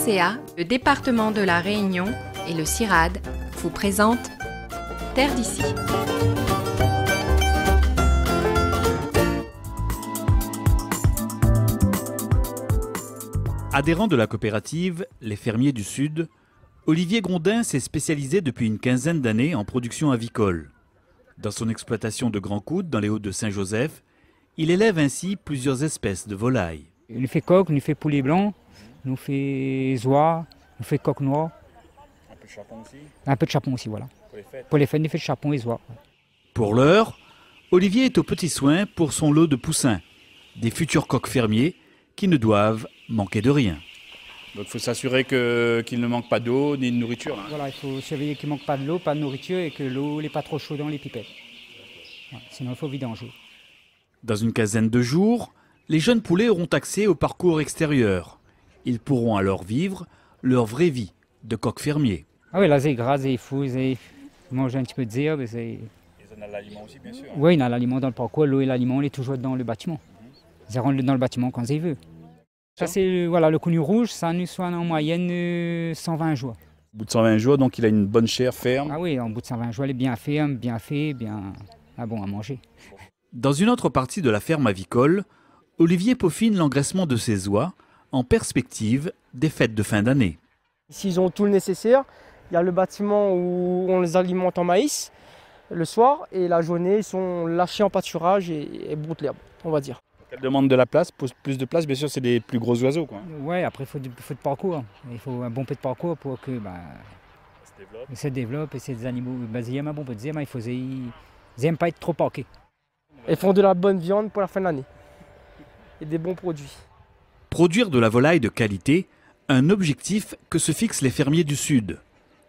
FNSEA, le département de la Réunion et le CIRAD vous présentent Terre d'ici. Adhérent de la coopérative Les Fermiers du Sud, Olivier Grondin s'est spécialisé depuis une quinzaine d'années en production avicole. Dans son exploitation de Grand Coude, dans les Hauts-de-Saint-Joseph, il élève ainsi plusieurs espèces de volailles. Il nous fait coq, il nous fait poulet blanc, il nous fait oie, il nous fait coq noir. Un peu de chapon aussi. Un peu de chapon aussi, voilà. Pour les fêtes, il nous fait chapon et oie. Pour l'heure, Olivier est aux petits soins pour son lot de poussins, des futurs coqs fermiers qui ne doivent manquer de rien. Donc il faut s'assurer qu'il ne manque pas d'eau ni de nourriture. Voilà, il faut surveiller qu'il ne manque pas de l'eau, pas de nourriture et que l'eau n'est pas trop chaude dans les pipettes. Voilà, sinon il faut vidanger. Dans une quinzaine de jours, les jeunes poulets auront accès au parcours extérieur. Ils pourront alors vivre leur vraie vie de coq fermier. Ah oui, là c'est gras, c'est fou, c'est manger un petit peu de zèbre. Ils ont l'aliment aussi, bien sûr. Oui, il y a l'aliment dans le parcours, l'eau et l'aliment, on est toujours dans le bâtiment. Ils rentrent dans le bâtiment quand ils veulent. Ça c'est voilà, le connu rouge, ça nous soigne en moyenne 120 jours. Au bout de 120 jours, donc il a une bonne chair ferme. Ah oui, en bout de 120 jours, elle est bien ferme, bien fait, bien bon à manger. Dans une autre partie de la ferme avicole, Olivier peaufine l'engraissement de ses oies en perspective des fêtes de fin d'année. Ici, ils ont tout le nécessaire. Il y a le bâtiment où on les alimente en maïs le soir et la journée, ils sont lâchés en pâturage et broutent l'herbe, on va dire. Elle demande de la place, plus de place, bien sûr, c'est des plus gros oiseaux, quoi. Ouais, après il faut de parcours. Il faut un bon peu de parcours pour que se développe et ces animaux. Ils aiment un bon peu de zèbre, ils n'aiment pas être trop parqués. Ils font de la bonne viande pour la fin de l'année et des bons produits. Produire de la volaille de qualité, un objectif que se fixent les fermiers du Sud.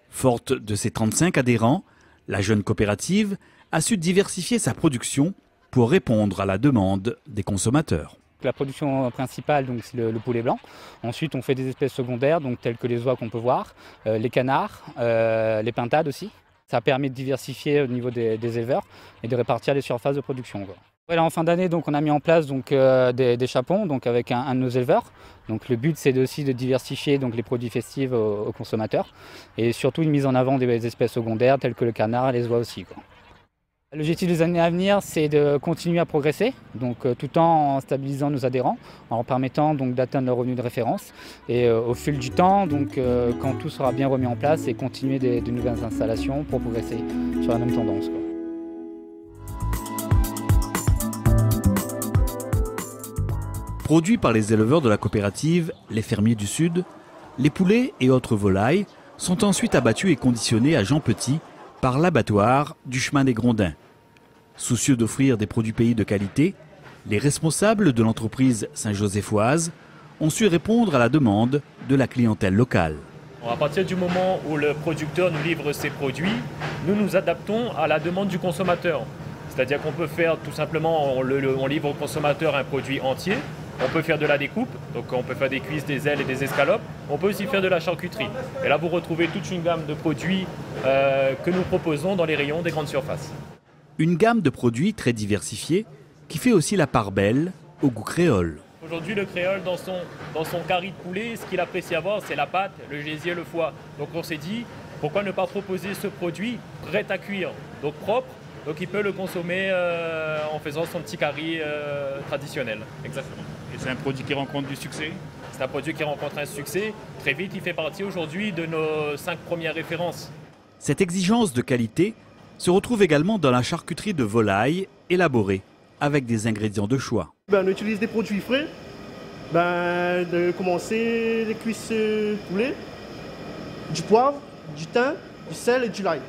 Forte de ses 35 adhérents, la jeune coopérative a su diversifier sa production pour répondre à la demande des consommateurs. La production principale, donc, c'est le poulet blanc. Ensuite, on fait des espèces secondaires, donc, telles que les oies qu'on peut voir, les canards, les pintades aussi. Ça permet de diversifier au niveau des éleveurs et de répartir les surfaces de production, quoi. Voilà, en fin d'année, donc, on a mis en place donc, des chapons donc, avec un de nos éleveurs. Donc, le but, c'est aussi de diversifier donc, les produits festifs aux consommateurs et surtout une mise en avant des espèces secondaires telles que le canard et les oies aussi, quoi. L'objectif des années à venir, c'est de continuer à progresser, donc, tout en stabilisant nos adhérents, en leur permettant donc, d'atteindre leur revenu de référence. Et au fil du temps, donc, quand tout sera bien remis en place, et continuer de nouvelles installations pour progresser sur la même tendance, quoi. Produits par les éleveurs de la coopérative Les Fermiers du Sud, les poulets et autres volailles sont ensuite abattus et conditionnés à Jean Petit par l'abattoir du chemin des Grondins. Soucieux d'offrir des produits pays de qualité, les responsables de l'entreprise saint-joséphoise ont su répondre à la demande de la clientèle locale. À partir du moment où le producteur nous livre ses produits, nous nous adaptons à la demande du consommateur. C'est-à-dire qu'on peut faire tout simplement, on livre au consommateur un produit entier. On peut faire de la découpe, donc on peut faire des cuisses, des ailes et des escalopes. On peut aussi faire de la charcuterie. Et là, vous retrouvez toute une gamme de produits que nous proposons dans les rayons des grandes surfaces. Une gamme de produits très diversifiée qui fait aussi la part belle au goût créole. Aujourd'hui, le créole, dans son curry de poulet, ce qu'il apprécie avoir, c'est la pâte, le gésier, le foie. Donc on s'est dit, pourquoi ne pas proposer ce produit prêt à cuire, donc propre. Donc il peut le consommer en faisant son petit curry traditionnel. Exactement. Et c'est un produit qui rencontre du succès ? C'est un produit qui rencontre un succès. Très vite, il fait partie aujourd'hui de nos 5 premières références. Cette exigence de qualité se retrouve également dans la charcuterie de volaille élaborée avec des ingrédients de choix. On utilise des produits frais. De commencer les cuisses poulet, du poivre, du thym, du sel et du l'ail.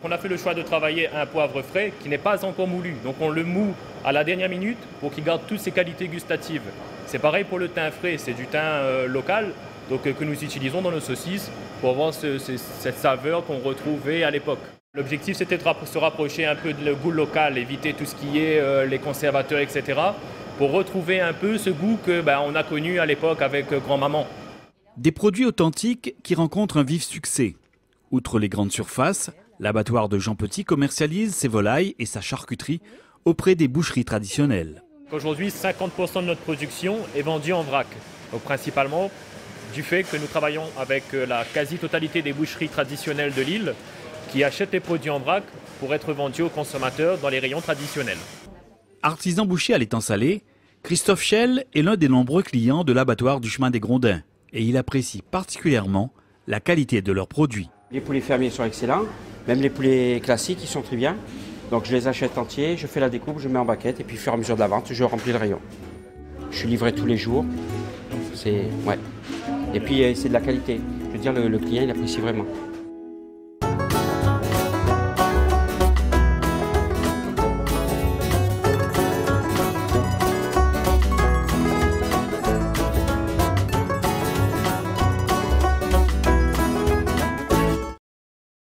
On a fait le choix de travailler un poivre frais qui n'est pas encore moulu. Donc on le moud à la dernière minute pour qu'il garde toutes ses qualités gustatives. C'est pareil pour le thym frais, c'est du thym local donc, que nous utilisons dans nos saucisses pour avoir cette saveur qu'on retrouvait à l'époque. L'objectif c'était de se rapprocher un peu du goût local, éviter tout ce qui est les conservateurs, etc. pour retrouver un peu ce goût qu'on a connu à l'époque avec grand-maman. Des produits authentiques qui rencontrent un vif succès. Outre les grandes surfaces, l'abattoir de Jean Petit commercialise ses volailles et sa charcuterie auprès des boucheries traditionnelles. Aujourd'hui, 50% de notre production est vendue en vrac. Donc principalement du fait que nous travaillons avec la quasi-totalité des boucheries traditionnelles de l'île qui achètent les produits en vrac pour être vendus aux consommateurs dans les rayons traditionnels. Artisan boucher à l'étang salé, Christophe Schell est l'un des nombreux clients de l'abattoir du chemin des Grondins et il apprécie particulièrement la qualité de leurs produits. Les poulets fermiers sont excellents, même les poulets classiques ils sont très bien. Donc je les achète entiers, je fais la découpe, je mets en baquette et puis au fur et à mesure de la vente, je remplis le rayon. Je suis livré tous les jours. Ouais. Et puis c'est de la qualité. Je veux dire, le client il apprécie vraiment.